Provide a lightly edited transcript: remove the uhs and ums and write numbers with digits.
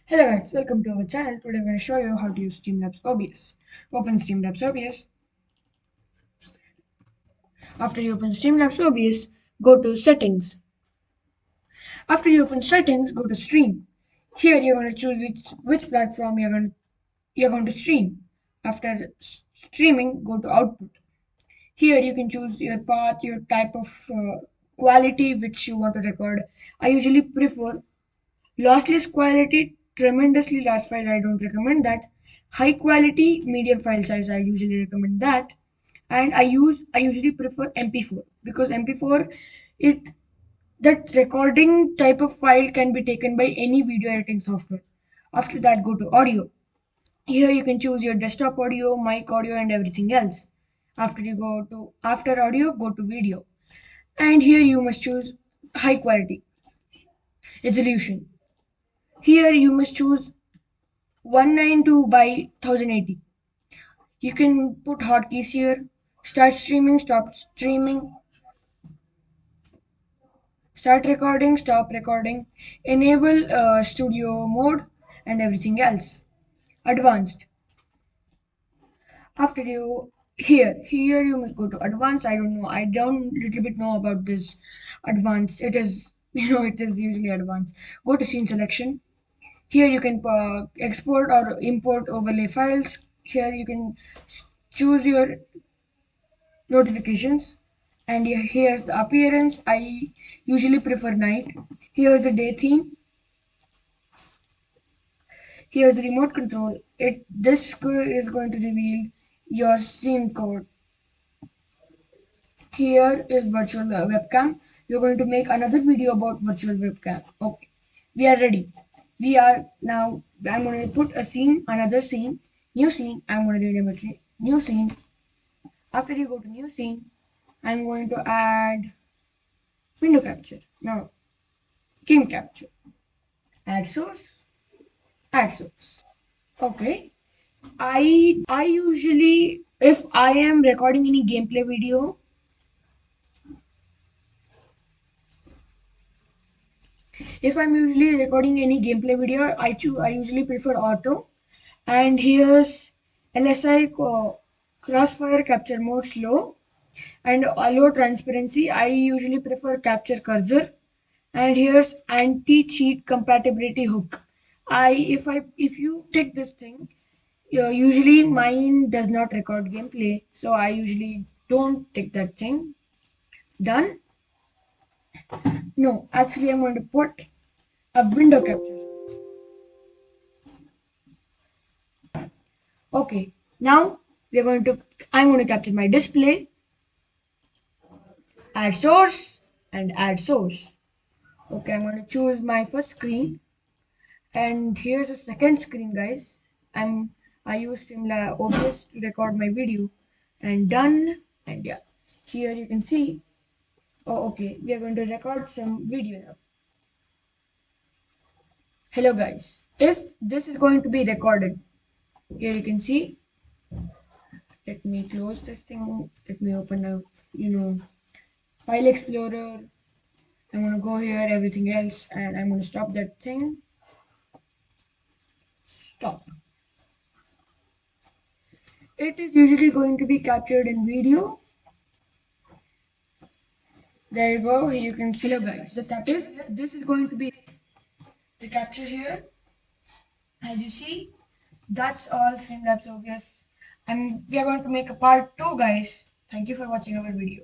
Hello guys, welcome to our channel. Today I'm going to show you how to use Streamlabs OBS. Open Streamlabs OBS. After you open Streamlabs OBS, go to Settings. After you open Settings, go to Stream. Here you're going to choose which platform you're going to stream. After streaming, go to Output. Here you can choose your path, your type of quality which you want to record. I usually prefer lossless quality, tremendously large file, I don't recommend that. High quality, medium file size, I usually recommend that. And I usually prefer MP4 because MP4 it that recording type of file can be taken by any video editing software. After that, go to audio. Here you can choose your desktop audio, mic audio, and everything else. After audio, go to video. And here you must choose high quality resolution. Here you must choose 192 by 1080. You can put hotkeys here. Start streaming, stop streaming, start recording, stop recording, enable studio mode, and everything else. Advanced. After you here you must go to advanced. I don't little bit know about this advanced. It is it is usually advanced. Go to scene selection. Here you can export or import overlay files. Here you can choose your notifications, and here's the appearance. I usually prefer night. Here's the day theme. Here's the remote control. Is going to reveal your stream code. Here is virtual webcam. We're going to make another video about virtual webcam. Okay, we are ready. We are now. I'm going to put a scene, another scene, new scene. I'm going to rename it new scene. After you go to new scene, I'm going to add window capture. Now, game capture. Add source. Add source. Okay. I usually, if I am recording any gameplay video, if I'm usually recording any gameplay video, I usually prefer auto. And here's LSI crossfire capture mode slow and low transparency. I usually prefer capture cursor. And here's anti-cheat compatibility hook. If you take this thing, usually mine does not record gameplay, so I usually don't take that thing. Done. No, actually I'm going to put a window capture. Okay, now I'm going to capture my display, add source, and add source. Okay, I'm going to choose my first screen, and here's the second screen, guys. I use Streamlabs OBS to record my video, and done. And yeah, here you can see. Oh, okay, we are going to record some video now. Hello, guys. If this is going to be recorded, here you can see. Let me close this thing. Let me open up, File Explorer. I'm going to go here, everything else, and I'm going to stop that thing. Stop. It is usually going to be captured in video. There you go. You can see. Hello, guys. If this is going to be the capture here, as you see, that's all Streamlabs OBS. And we are going to make a part 2, guys. Thank you for watching our video.